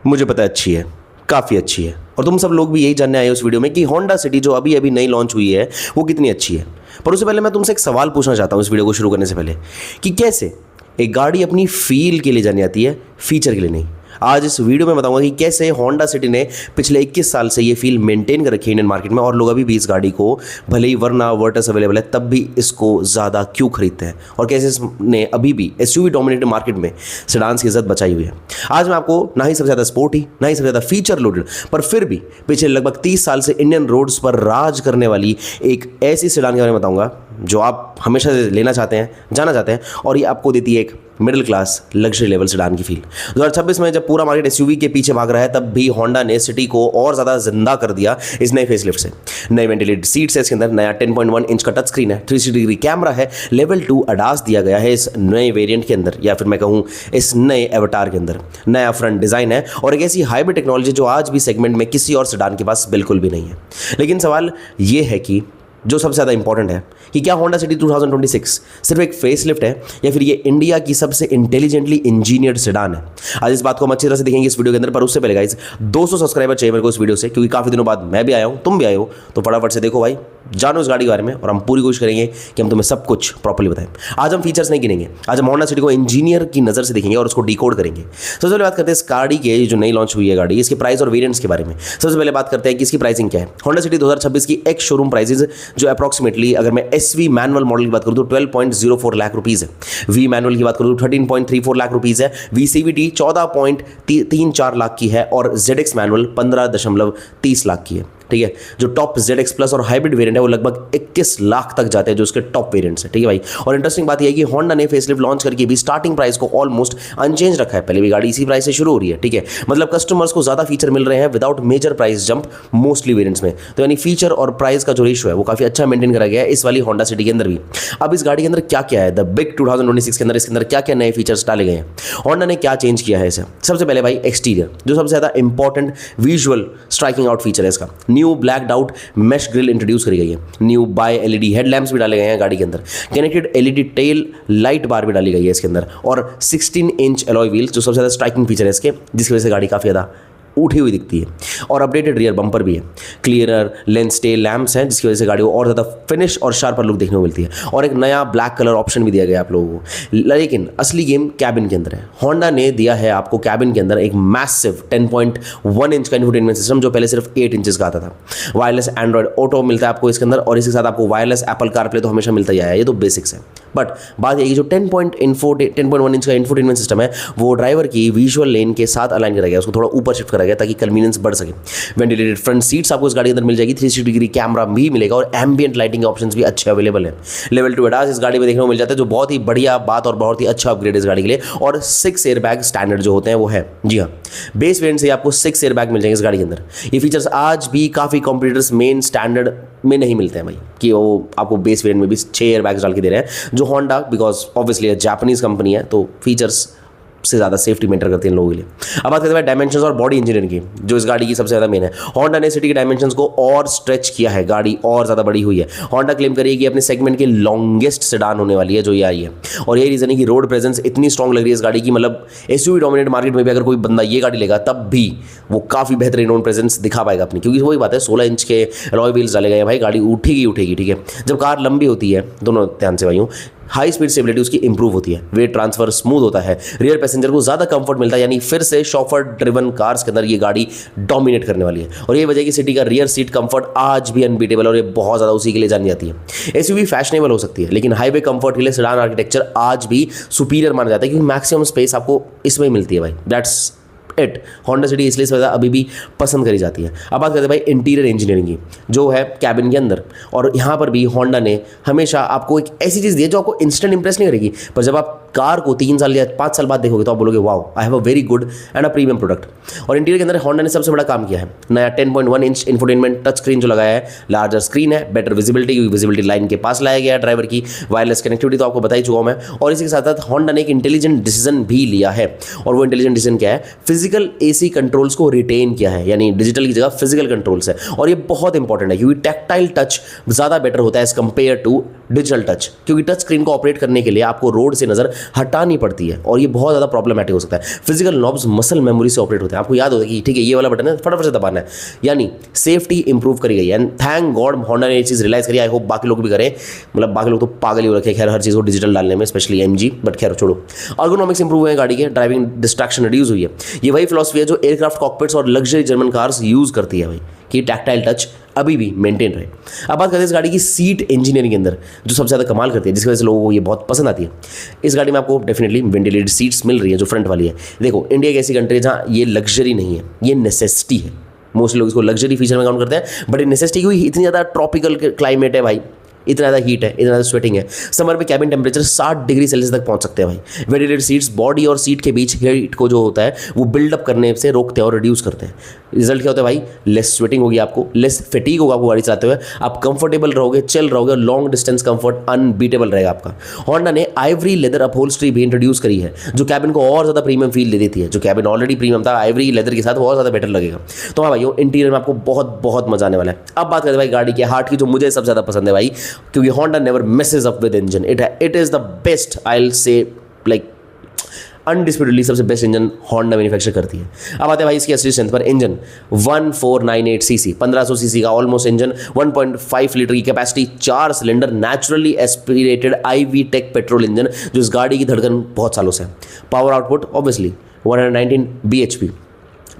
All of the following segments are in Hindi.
मुझे पता है अच्छी है, काफ़ी अच्छी है, और तुम सब लोग भी यही जानने आए हो इस वीडियो में कि होंडा सिटी जो अभी अभी नई लॉन्च हुई है वो कितनी अच्छी है। पर उससे पहले मैं तुमसे एक सवाल पूछना चाहता हूँ इस वीडियो को शुरू करने से पहले कि कैसे एक गाड़ी अपनी फील के लिए जानी जाती है, फीचर के लिए नहीं। आज इस वीडियो में बताऊंगा कि कैसे होंडा सिटी ने पिछले 21 साल से ये फील मेंटेन कर रखी है इंडियन मार्केट में, और लोग अभी भी इस गाड़ी को, भले ही वरना वर्टस अवेलेबल है तब भी इसको ज़्यादा क्यों खरीदते हैं, और कैसे इसने अभी भी एसयूवी डोमिनेटेड मार्केट में सेडान्स की इज्जत बचाई हुई है। आज मैं आपको ना ही सबसे ज़्यादा स्पोर्टी, ना ही सबसे ज़्यादा फीचर लोडेड, पर फिर भी पिछले लगभग 30 साल से इंडियन रोड्स पर राज करने वाली एक ऐसी सेडान के बारे में बताऊंगा जो आप हमेशा से लेना चाहते हैं, जाना चाहते हैं, और ये आपको देती है एक middle class luxury level sedan की फील। 2026 में जब पूरा मार्केट एसयूवी के पीछे भाग रहा है तब भी होंडा ने सिटी को और ज़्यादा जिंदा कर दिया इस नए फेसलिफ्ट से। नए वेंटिलेटेड सीट्स है इसके अंदर, नया 10.1 इंच का टच स्क्रीन है, 360 डिग्री कैमरा है, लेवल 2 अडास दिया गया है इस नए वेरिएंट के अंदर, या फिर मैं कहूँ इस नए एवटार के अंदर। नया फ्रंट डिज़ाइन है और एक ऐसी हाइब्रिड टेक्नोलॉजी जो आज भी सेगमेंट में किसी और सेडान के पास बिल्कुल भी नहीं है। लेकिन सवाल ये है कि जो सबसे ज़्यादा इंपॉर्टेंट है कि क्या होंडा सिटी 2026 सिर्फ एक फेसलिफ्ट है या फिर ये इंडिया की सबसे इंटेलिजेंटली इंजीनियर्ड सेडान है। आज इस बात को हम अच्छी तरह से देखेंगे इस वीडियो के अंदर, पर उससे पहले गाइस 200 सब्सक्राइबर चाहिए मेरे को इस वीडियो से, क्योंकि काफ़ी दिनों बाद मैं भी आया हूँ, तुम भी आए हो, तो फटाफट से देखो भाई, जानो इस गाड़ी के बारे में, और हम पूरी कोशिश करेंगे कि हम तुम्हें सब कुछ प्रॉपर्ली बताएं। आज हम फीचर्स नहीं गिनेंगे, आज हम होंडा सिटी को इंजीनियर की नज़र से देखेंगे और उसको डिकोड करेंगे। सबसे पहले बात करते हैं इस गाड़ी के, जो नई लॉन्च हुई है गाड़ी, इसके प्राइस और वेरिएंट्स के बारे में। सबसे पहले बात करते हैं कि इसकी प्राइसिंग क्या है। होंडा सिटी 2026 की एक्स शोरूम प्राइसेज जो अप्रॉक्सीमेटली, अगर मैं एसवी मैनुअल मॉडल की बात करूं तो 12.04 लाख रुपीज़ है, वी मैनुअल की बात करूं तो 13.34 लाख रुपीज़ है, वी सीवीटी 14.34 लाख की है, और जेडएक्स मैनुअल 15.30 लाख की है। ठीक है, जो टॉप ZX प्लस और हाइब्रिड वेरिएंट है वो लगभग 21 लाख तक जाते हैं, जो उसके टॉप वेरिएंट्स है। ठीक है भाई, और इंटरेस्टिंग बात यह है कि होंडा ने फेसलिफ्ट लॉन्च करके भी स्टार्टिंग प्राइस को ऑलमोस्ट अनचेंज रखा है। पहले भी गाड़ी इसी प्राइस से शुरू हो रही है। ठीक है, मतलब कस्टमर्स को ज्यादा फीचर मिल रहे हैं without major price jump mostly variants में, तो यानी फीचर और प्राइस का जो रेशियो है वो काफी अच्छा मेंटेन करा गया है इस वाली होंडा सिटी के अंदर भी। अब इस गाड़ी के अंदर क्या क्या है, द बिग 2026 के अंदर, इसके अंदर क्या क्या नए फीचर्स डाले गए हैं, होंडा ने क्या चेंज किया है इसे। सबसे पहले भाई एक्सटीरियर, जो सबसे ज्यादा important visual striking out feature है इसका, new black out mesh grille introduce करी गई है, न्यू बाय एलईडी हेडलैम्प्स भी डाले गए हैं गाड़ी के अंदर, कनेक्टेड एलईडी टेल लाइट बार भी डाली गई है इसके अंदर, और 16 इंच अलॉय व्हील्स जो सबसे ज़्यादा स्ट्राइकिंग फीचर है इसके, जिसकी वजह से गाड़ी काफ़ी ज़्यादा उठी हुई दिखती है, और अपडेटेड रियर बम्पर भी है, क्लियरर लेंस टेल लैम्प्स हैं जिसकी वजह से गाड़ी को और ज़्यादा फिनिश और शार्पर लुक देखने को मिलती है, और एक नया ब्लैक कलर ऑप्शन भी दिया गया आप लोगों को। लेकिन असली गेम कैबिन के अंदर है। होंडा ने दिया है आपको कैबिन के अंदर एक मैसिव 10.1 इंच का इंफोटेनमेंट सिस्टम जो पहले सिर्फ 8 इंचेस का आता था। वायरलेस एंड्रॉइड ऑटो मिलता है आपको इसके अंदर, और इसके साथ आपको वायरलेस एप्पल कारप्ले तो हमेशा मिलता ही आया है, ये तो बेसिक्स है। बट बात यह कि जो 10.1 इंच का इंफोटेनमेंट सिस्टम है वो ड्राइवर की विजुअल लेन के साथ अलाइन करा गया, उसको थोड़ा ऊपर शिफ्ट करा गया ताकि कन्वीनियंस बढ़ सके। वेंटिलेटेड फ्रंट सीट्स आपको इस गाड़ी के अंदर मिल जाएगी, 360 डिग्री कैमरा भी मिलेगा, और एम्बिएंट लाइटिंग ऑप्शंस भी अच्छे अवेलेबल है। लेवल 2 अडास इस गाड़ी में देखने को मिल जाता है, जो बहुत ही बढ़िया बात और बहुत ही अच्छा अपग्रेड है इस गाड़ी के लिए, और 6 एयरबैग स्टैंडर्ड जो होते हैं वो है। जी हाँ, बेस वेरिएंट से आपको 6 एयरबैग मिल जाएंगे इस गाड़ी के अंदर। ये फीचर्स आज भी काफ़ी कॉम्पिटिटर्स मेन स्टैंडर्ड में नहीं मिलते हैं भाई, कि वो आपको बेस वेरिएंट में भी 6 एयरबैग्स डाल के दे रहे हैं, जो Honda because obviously Japanese company है तो फीचर्स से ज़्यादा सेफ्टी मेंटेन करती है इन लोगों के लिए। अब बात करते हैं डायमेंशंस और बॉडी इंजीनियरिंग की, जो इस गाड़ी की सबसे ज़्यादा मेन है। होंडा ने सिटी के डायमेंशंस को और स्ट्रेच किया है, गाड़ी और ज़्यादा बड़ी हुई है। होंडा क्लेम करेगी कि अपने सेगमेंट की लॉन्गेस्ट सेडान होने वाली है जो ये आई है, और यही रीज़न है कि रोड प्रेजेंस इतनी स्ट्रॉन्ग लग रही है इस गाड़ी की, मतलब एसयूवी डोमिनेट मार्केट में भी अगर कोई बंदा ये गाड़ी लेगा तब भी वो काफ़ी बेहतरीन रोड प्रेजेंस दिखा पाएगा अपनी, क्योंकि वही बात है 16 इंच के अलॉय व्हील्स डाले गए हैं भाई, गाड़ी उठेगी। ठीक है, जब कार लंबी होती है, दोनों ध्यान से भाइयों, हाई स्पीड स्टेबिलिटी उसकी इंप्रूव होती है, वेट ट्रांसफर स्मूथ होता है, रियर पैसेंजर को ज़्यादा कंफर्ट मिलता है, यानी फिर से शॉफर ड्रिवन कार्स के अंदर ये गाड़ी डोमिनेट करने वाली है। और ये वजह कि सिटी का रियर सीट कंफर्ट आज भी अनबीटेबल, और ये बहुत ज़्यादा उसी के लिए जानी जाती है। एसयूवी फैशनेबल हो सकती है, लेकिन हाईवे कंफर्ट के लिए सेडान आर्किटेक्चर आज भी सुपीरियर माना जाता है, क्योंकि मैक्सिमम स्पेस आपको इसमें मिलती है भाई। दैट्स इट, होंडा सिटी इसलिए ज़्यादा अभी भी पसंद करी जाती है। अब बात करते हैं भाई इंटीरियर इंजीनियरिंग की, जो है कैबिन के अंदर, और यहाँ पर भी होंडा ने हमेशा आपको एक ऐसी चीज़ दी है जो आपको इंस्टेंट इंप्रेस नहीं करेगी, पर जब आप कार को 3 साल या 5 साल बाद देखोगे तो आप बोलोगे wow, I have a very good and a premium product. और इंटीरियर के अंदर होंडा ने सबसे बड़ा काम किया है, नया 10.1 इंच इंफोटेनमेंट टच स्क्रीन जो लगाया है, लार्जर स्क्रीन है, बेटर विजिबिलिटी, विजिबिलिटी लाइन के पास लाया गया है ड्राइवर की, वायरलेस कनेक्टिविटी तो आपको बता ही चुका हूँ मैं, और इसी के साथ साथ होंडा ने एक इंटेलिजेंट डिसीजन भी लिया है, और वो इंटेलिजेंट डिसीजन क्या है, फिजिकल एसी कंट्रोल्स को रिटेन किया है, यानी डिजिटल की जगह फिजिकल कंट्रोल्स है, और ये बहुत इंपॉर्टेंट है क्योंकि टैक्टाइल टच ज़्यादा बेटर होता है as compare to digital touch, क्योंकि टच स्क्रीन को ऑपरेट करने के लिए आपको रोड से नज़र हटानी पड़ती है और ये बहुत ज़्यादा प्रॉब्लमेटिक हो सकता है। फिजिकल नॉब्स मसल मेमोरी से ऑपरेट होते हैं, आपको याद होता है कि ठीक है ये वाला बटन है फटाफट से दबाना है, यानी सेफ्टी इंप्रूव करी गई है। एंड थैंक गॉड होंडा ने ये चीज़ रियलाइज करी। आई होप बाकी लोग भी करें, मतलब बाकी लोग तो पागल ही हो रखे हैं खैर हर चीज़ को डिजिटल डालने में, स्पेशली एमजी, बट खैर छोड़ो। अर्गोनॉमिक्स इंप्रूव हुए हैं गाड़ी के, ड्राइविंग डिस्ट्रैक्शन रिड्यूस हुई है। ये वही फिलॉसफी है जो एयरक्राफ्ट कॉकपिट्स और लग्जरी जर्मन कार्स यूज़ करती है भाई, कि टैक्टाइल टच अभी भी मेंटेन रहे। अब बात करते हैं इस गाड़ी की सीट इंजीनियरिंग के अंदर, जो सबसे ज़्यादा कमाल करती है, जिसकी वजह से लोगों को ये बहुत पसंद आती है। इस गाड़ी में आपको डेफिनेटली वेंटिलेटेड सीट्स मिल रही है जो फ्रंट वाली है। देखो इंडिया एक ऐसी कंट्री है जहाँ ये लग्जरी नहीं है, ये नेसेसिटी है। मोस्ट लोग इसको लग्जरी फीचर में काउंट करते हैं, बट ये नेसेसिटी क्योंकि इतनी ज़्यादा ट्रॉपिकल क्लाइमेट है भाई, इतना ज़्यादा हीट है, इतना ज़्यादा स्वेटिंग है। समर में कैबिन टेम्परेचर 60 डिग्री सेल्सियस तक पहुंच सकते हैं भाई। वेंटिलेटेड सीट्स बॉडी और सीट के बीच हीट को जो होता है वो बिल्डअप करने से रोकते हैं और रिड्यूस करते हैं। रिजल्ट क्या होता है भाई, लेस स्वेटिंग होगी आपको, लेस फैटीग होगा आपको गाड़ी चलाते हुए, आप कंफर्टेबल रहोगे, चिल रहोगे, लॉन्ग डिस्टेंस कंफर्ट अनबीटेबल रहेगा आपका। होंडा ने आइवरी लेदर अपहोल्स्ट्री भी इंट्रोड्यूस करी है, जो कैबिन को और ज़्यादा प्रीमियम फील दे देती है। जो कैबिन ऑलरेडी प्रीमियम था, आइवरी लेदर के साथ वो और ज़्यादा बेटर लगेगा। तो हाँ भाई, इंटीरियर में आपको बहुत बहुत मजा आने वाला है। अब बात करते हैं भाई गाड़ी के हार्ट की, जो मुझे सबसे ज़्यादा पसंद है भाई, क्योंकि Honda never messes up with engine. It is the best, I'll say, like अनडिस्प्यूटेडली सबसे बेस्ट इंजन होंडा मैन्युफैक्चर करती है। अब आते हैं भाई इसकी असली स्ट्रेंथ पर। इंजन 1498 सीसी, 1500 सीसी का ऑलमोस्ट इंजन, 1.5 लीटर की capacity, 4 cylinder naturally aspirated IV take petrol engine, जो इस गाड़ी की धड़कन बहुत सालों से है। पावर आउटपुट ऑब्वियसली 119 bhp,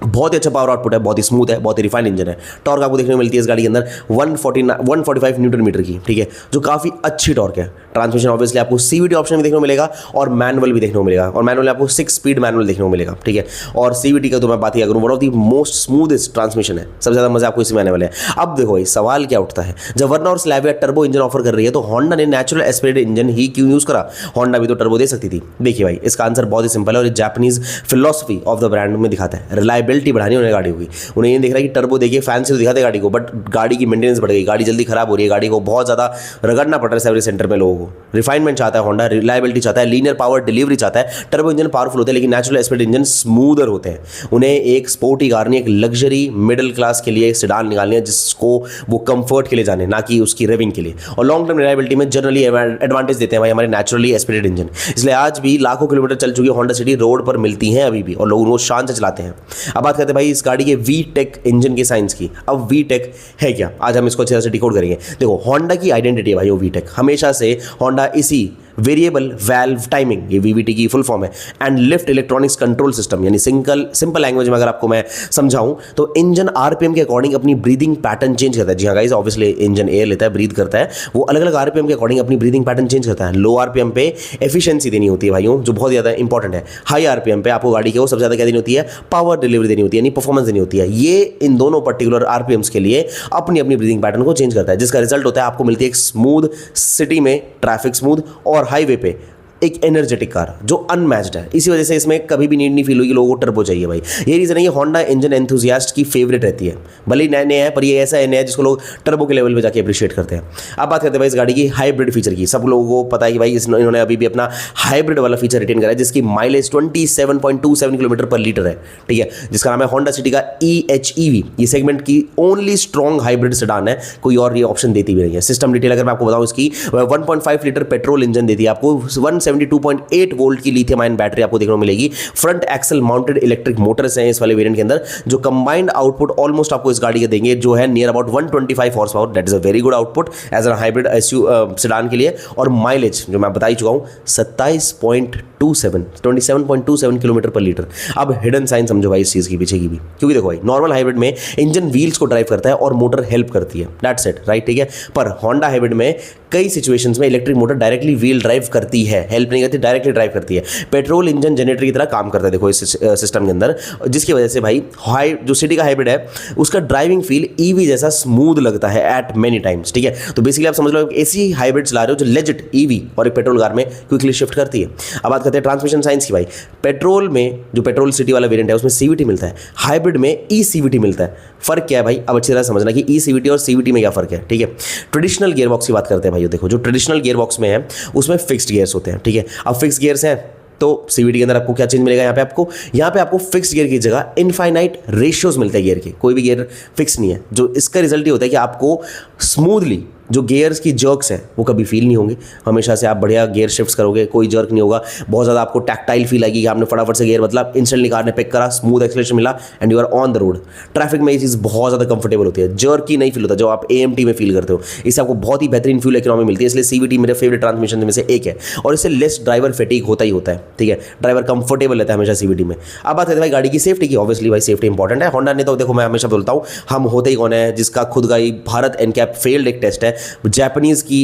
बहुत ही अच्छा पावर आउटपुट है, बहुत ही स्मूथ है, बहुत ही रिफाइंड इंजन है। टॉर्क आपको देखने को मिलती है इस गाड़ी के अंदर 145 न्यूटन मीटर की, ठीक है, जो काफ़ी अच्छी टॉर्क है। ट्रांसमिशन ऑब्वियसली आपको CVT ऑप्शन भी देखने को मिलेगा और मैनुअल भी देखने को मिलेगा, और मैनुअल आपको 6 स्पीड मैनुअल देखने को मिलेगा, ठीक है। और CVT का तो मैं बात ही करूँ, one of the most smoothest transmission है, सबसे ज़्यादा मजा आपको इसमें आने वाले हैं। अब देखो भाई सवाल क्या उठता है, जब वर्ना और स्लैविया टर्बो इंजन ऑफर कर रही है तो होंडा ने नेचुरल एस्पिरेटेड इंजन ही क्यों यूज़ करा? होंडा भी तो टर्बो दे सकती थी। देखिए भाई इसका आंसर बहुत ही सिंपल है और Japanese philosophy of the brand में दिखाता है। रिलायबिलिटी बढ़ानी उन्हें गाड़ी होगी, उन्हें ये दिख रहा है कि टर्बो देखिए फैंसी तो दिखाते गाड़ी को, बट गाड़ी की मेंटेनेंस बढ़ गई, गाड़ी जल्दी खराब हो रही है, गाड़ी को बहुत ज़्यादा रगड़ना पड़ रहा है सर्विस सेंटर में लोगों को। रिफाइनमेंट चाहता है होंडा, रिलायबिलिटी चाहता है, लीनियर पावर डिलीवरी चाहता है। टर्बो इंजन पावरफुल होते हैं लेकिन नेचुरल एस्पिरेटेड इंजन स्मूदर होते हैं। उन्हें एक स्पोर्टी कार नहीं, एक लग्जरी मिडिल क्लास के लिए सेडान निकालनी है जिसको वो कंफर्ट के लिए जाने, ना कि उसकी रेविंग के लिए। और लॉन्ग टर्म रिलायबिलिटी में जनरली एडवांटेज देते हैं भाई हमारे नेचुरली एस्पिरेटेड इंजन। इसलिए आज भी लाखों किलोमीटर चल चुकी होंडा सिटी रोड पर मिलती हैं अभी भी, और लोग उनको शान से चलाते हैं। अब बात करते हैं भाई इस गाड़ी के VTEC इंजन की साइंस की। अब VTEC है क्या, आज हम इसको अच्छे से डिकोड करेंगे। देखो होंडा की आइडेंटिटी है भाई वो VTEC, हमेशा से होंडा इसी वेरिएबल वैल्व टाइमिंग, ये VVT की फुल फॉर्म है, and lift electronics control system, यानी सिंपल लैंग्वेज में अगर आपको मैं समझाऊं तो इंजन RPM के अकॉर्डिंग अपनी ब्रीदिंग पैटर्न चेंज करता है। जी हाँ गाइस, ऑब्वियसली इंजन एयर लेता है, ब्रीथ करता है, वो अलग अलग RPM के अकॉर्डिंग अपनी ब्रीदिंग पैटर्न चेंज करता है। लो RPM पे एफिशिएंसी देनी होती है भाइयों, जो बहुत ज़्यादा इंपॉर्टेंट है। हाई RPM पे आपको गाड़ी के वो सबसे ज़्यादा क्या देनी होती है, पावर डिलीवरी देनी होती है, यानी परफॉर्मेंस देनी होती है। ये इन दोनों पर्टिकुलर RPMs के लिए अपनी अपनी ब्रीदिंग पैटर्न को चेंज करता है, जिसका रिजल्ट होता है आपको मिलती है एक स्मूथ सिटी में ट्रैफिक स्मूथ, और हाईवे पे एक एनर्जेटिक कार जो अनमैच्ड है। इसी वजह से इसमें कभी भी नीड नहीं फील हुई कि लोगों को टर्बो चाहिए भाई। ये रीज़न है कि होंडा इंजन एंथुसियास्ट की फेवरेट रहती है, भले ही नए नए है पर ये ऐसा नया है जिसको लोग टर्बो के लेवल पे जाके अप्रिशिएट करते हैं। अब बात करते हैं भाई इस गाड़ी की हाइब्रिड फीचर की। सब लोगों को पता है कि भाई इन्होंने अभी भी अपना हाइब्रिड वाला फीचर रिटेन करा है, जिसकी माइलेज 27.27 किलोमीटर पर लीटर है, ठीक है, जिसका नाम है होंडा सिटी का EHEV। ये सेगमेंट की ओनली स्ट्रॉन्ग हाइब्रिड सेडान है, कोई और ये ऑप्शन देती भी नहीं है। सिस्टम डिटेल अगर मैं आपको बताऊं, इसकी 1.5 लीटर पेट्रोल इंजन देती है आपको, 172.8 वोल्ट की लिथियम आयन बैटरी आपको देखने को मिलेगी। Front axle mounted electric motors हैं इस वाले वेरिएंट के अंदर, जो कंबाइंड आउटपुट ऑलमोस्ट आपको इस गाड़ी के देंगे, जो है near about 125 horsepower. That is a very good output as a hybrid sedan के लिए। और माइलेज जो मैं बता ही चुका हूँ 27.27 किलोमीटर पर लीटर। अब हिडन साइन समझो भाई इस चीज़ की पीछे की भी, क्योंकि देखो भाई नॉर्मल हाइब्रिड में इंजन व्हील्स को ड्राइव करता है और मोटर हेल्प करती है, दैट्स इट, राइट, ठीक है। पर होंडा हाइब्रिड में कई सिचुएशंस में electric motor directly wheel drive करती है, हेल्प नहीं करती, डायरेक्टली ड्राइव करती है। पेट्रोल इंजन जनरेटर की तरह काम करता है देखो इस सिस्टम के अंदर, जिसकी वजह से भाई जो सिटी का हाइब्रिड है उसका ड्राइविंग फील EV जैसा स्मूथ लगता है एट मेनी टाइम्स, ठीक है। तो बेसिकली आप समझ लो ऐसी हाइब्रिड चला रहे हो जो लेजिट EV और एक पेट्रोल कार में क्विकली शिफ्ट करती है। अब बात करते हैं ट्रांसमिशन साइंस की भाई। पेट्रोल में जो पेट्रोल सिटी वाला वेरिएंट है उसमें CVT मिलता है, हाइब्रिड में ECVT मिलता है। फर्क क्या है भाई, अब अच्छी तरह समझना कि ECVT और CVT में क्या फर्क है, ठीक है। ट्रेडिशनल गियर बॉक्स की बात करते हैं भाई, देखो जो ट्रेडिशनल गियर बॉक्स में है उसमें फिक्स्ड गियर्स होते हैं, ठीक है। अब फिक्स्ड गियर्स हैं तो CVT के अंदर आपको क्या चेंज मिलेगा, यहाँ पे आपको फिक्स्ड गियर की जगह इनफाइनाइट रेशियोज मिलते हैं गियर के, कोई भी गियर फिक्स नहीं है। जो इसका रिजल्ट ये होता है कि आपको स्मूथली जो गियर्स की जर्क्स हैं वो कभी फील नहीं होंगे, हमेशा से आप बढ़िया गियर शिफ्ट्स करोगे, कोई जर्क नहीं होगा, बहुत ज़्यादा आपको टैक्टाइल फील आएगी कि आपने फटाफट से गियर बदला, इंस्टेंटली कार ने पिक करा, स्मूथ एक्सेलरेशन मिला and you are on the road. Traffic में ये चीज़ बहुत ज़्यादा कंफर्टेबल होती है, जर्क की नहीं फील होता जो आप AMT में फील करते हो। इससे आपको बहुत ही बेहतरीन फ्यूल इकोनॉमी मिलती है, इसलिए CVT मेरे फेवरेट ट्रांसमिशन में से एक है और इससे लेस ड्राइवर फैटिग होता ही होता है, ठीक है, ड्राइवर कंफर्टेबल रहता है हमेशा CVT में। अब बात है भाई गाड़ी की सेफ्टी की, ऑब्वियसली भाई सेफ्टी इंपॉर्टेंट है। होंडा ने तो देखो मैं हमेशा बोलता हूँ हम होते ही कौन है जिसका खुद का ही भारत NCAP फेल्ड एक टेस्ट है जापानीज की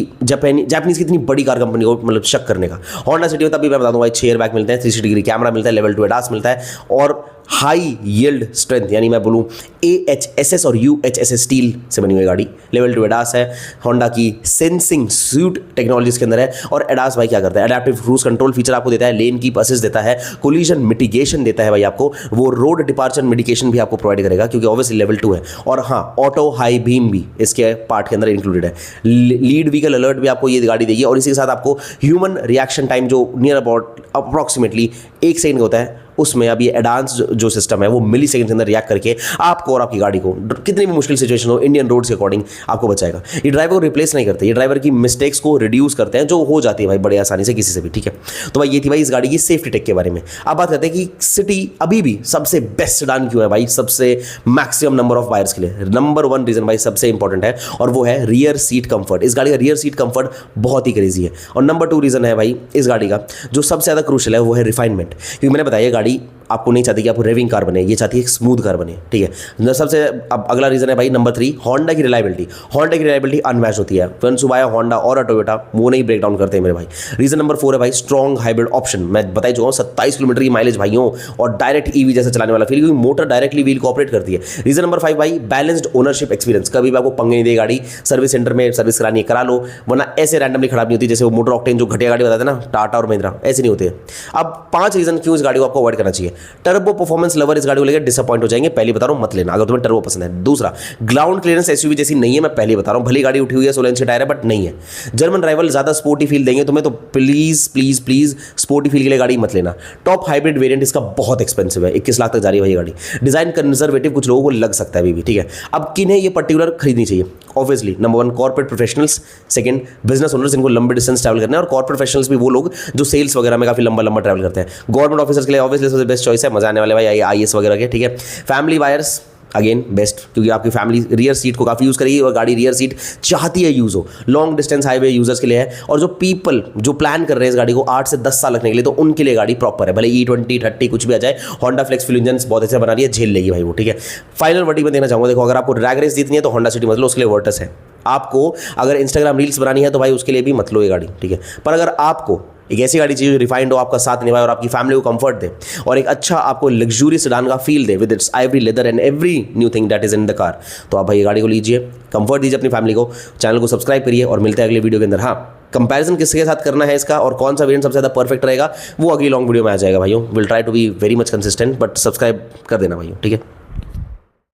इतनी बड़ी कार कंपनी को मतलब शक करने का। होंडा सिटी में तभी मैं बता दूं भाई 6 एयरबैग मिलते हैं, 360 डिग्री कैमरा मिलता है, लेवल 2 एडास मिलता है और हाई यील्ड स्ट्रेंथ, यानी मैं बोलूँ AHSS और UHSS स्टील से बनी हुई गाड़ी, लेवल 2 एडास है। होंडा की सेंसिंग सूट टेक्नोलॉजीज के अंदर है और एडास भाई क्या करता है, अडैप्टिव क्रूज कंट्रोल फीचर आपको देता है, लेन कीप असिस्ट देता है, कोलिजन मिटिगेशन देता है भाई आपको, वो रोड डिपार्चर मिटिगेशन भी आपको प्रोवाइड करेगा क्योंकि ऑब्वियसली लेवल 2 है। और हाँ, ऑटो हाई बीम भी इसके पार्ट के अंदर इंक्लूडेड है, लीड व्हीकल अलर्ट भी आपको ये गाड़ी देगी और इसी के साथ आपको ह्यूमन रिएक्शन टाइम जो नियर अबाउट अप्रॉक्सीमेटली 1 सेकंड का होता है, उसमें अब ये एडवांस जो सिस्टम है वो मिली सेकंड के अंदर रिएक्ट करके आपको और आपकी गाड़ी को कितनी भी मुश्किल सिचुएशन हो इंडियन रोड्स के अकॉर्डिंग आपको बचाएगा। ये ड्राइवर को रिप्लेस नहीं करते, ये ड्राइवर की मिस्टेक्स को रिड्यूस करते हैं जो हो जाती है भाई बड़े आसानी से किसी से भी, ठीक है। तो भाई ये थी भाई इस गाड़ी की सेफ्टी टेक के बारे में। अब बात करते हैं कि सिटी अभी भी सबसे बेस्ट सेडान क्यों है भाई, सबसे मैक्सिमम नंबर ऑफ बायर्स के लिए। नंबर 1 रीजन भाई सबसे इंपॉर्टेंट है और वो है रियर सीट कंफर्ट। इस गाड़ी का रियर सीट कंफर्ट बहुत ही क्रेजी है। और नंबर 2 रीजन है भाई इस गाड़ी का जो सबसे ज़्यादा क्रूशियल है वो है रिफाइनमेंट, क्योंकि मैंने बताया गाड़ी आपको नहीं चाहती कि आपको रेविंग कार बने, ये चाहती है एक स्मूथ कार बने, ठीक है। सबसे अब अगला रीजन है भाई नंबर 3, होंडा की रिलायबिलिटी। होंडा की रिलायबिलिटी अनमैच होती है, वंस यू बाय होंडा और टोयोटा वो नहीं ब्रेक डाउन करते हैं मेरे भाई। रीजन नंबर 4 है भाई स्ट्रॉन्ग हाइब्रिड ऑप्शन। मैं बता ही चुका हूँ 27 किलोमीटर की माइलेज भाइयों और डायरेक्ट EV जैसे चलाने वाला फील, क्योंकि मोटर डायरेक्टली व्हील को ऑपरेट करती है। रीजन नंबर 5 भाई बैलेंस्ड ओनरशिप एक्सपीरियंस, कभी भी आपको पंगे नहीं देगी गाड़ी, सर्विस सेंटर में सर्विस करानी है करा लो, वरना ऐसे रैंडमली खराब नहीं होती जैसे वो मोटर ऑक्टेन जो घटिया गाड़ी बताते हैं ना टाटा और महिंद्रा, ऐसे नहीं होते। अब 5 रीजन क्यों इस गाड़ी को आपको अवॉइड करना चाहिए। टर्बो परफॉर्मेंस लवर इस गाड़ी को लेकर डिसअपॉइंट हो जाएंगे, पहले बता रहा हूं मत लेना अगर तुम्हें टर्बो पसंद है। दूसरा, ग्राउंड क्लियरेंस SUV जैसी नहीं है, मैं पहले बता रहा हूं, भली गाड़ी उठी हुई है 16 इंच टायर है बट नहीं है। जर्मन राइवल ज्यादा स्पोर्टी फील देंगे तुम्हें, तो please please please sporty feel के लिए गाड़ी मत लेना। टॉप हाइब्रिड वेरिएंट इसका बहुत एक्सपेंसिव है, 21 लाख तक जा रही है भाई गाड़ी। डिजाइन कंजर्वेटिव कुछ लोगों को लग सकता है अभी भी, ठीक है। अब किन्हें ये पर्टिकुलर खरीदनी चाहिए, obviously number 1 corporate professionals, second business owners जिनको लंबे डिस्टेंस ट्रैवल करना है, और कॉर्पोरेट प्रोफेशनल्स भी वो लोग जो सेल्स वगैरह में काफी लंबा ट्रैवल करते हैं। गवर्नमेंट ऑफिसर्स के लिए ऑब्वियसली सबसे बेस्ट चॉइस है, मजा आने वाले भाई IAS वगैरह के, ठीक है। फैमिली बायर्स अगेन बेस्ट, क्योंकि आपकी फैमिली रियर सीट को काफ़ी यूज़ करेगी और गाड़ी रियर सीट चाहती है यूज़ हो। लॉन्ग डिस्टेंस हाईवे यूजर्स के लिए है, और जो पीपल जो प्लान कर रहे हैं इस गाड़ी को 8 से 10 साल रखने के लिए, तो उनके लिए गाड़ी प्रॉपर है। भले E20 30 कुछ भी आ जाए, होंडा फ्लेक्स फ्यूल इंजन बहुत अच्छे बना रही है, झेल लेगी भाई वो, ठीक है। फाइनल वर्डिक्ट में देना चाहूँगा, देखो अगर आपको रैग रेस जीतनी है तो होंडा सिटी मतलब उसके लिए वर्टस है। आपको अगर इंस्टाग्राम रील्स बनानी है तो भाई उसके लिए भी मत लो ये गाड़ी, ठीक है। पर अगर आपको एक ऐसी गाड़ी चाहिए जो रिफाइंड हो, आपका साथ निभाए और आपकी फैमिली को कंफर्ट दे और एक अच्छा आपको लग्जूरी सेडान का feel they with its Ivory leather and every new thing that is in the car, तो आप भाई ये गाड़ी को लीजिए, कंफर्ट दीजिए अपनी फैमिली को। चैनल को सब्सक्राइब करिए और मिलते हैं अगले वीडियो के अंदर। हाँ, कंपैरिजन किसके साथ करना है इसका और कौन सा वेरिएंट सबसे ज़्यादा परफेक्ट रहेगा वो अगली लॉन्ग वीडियो में आ जाएगा भाइयों। Will try to be very much consistent, but subscribe कर देना भाइयों, ठीक है।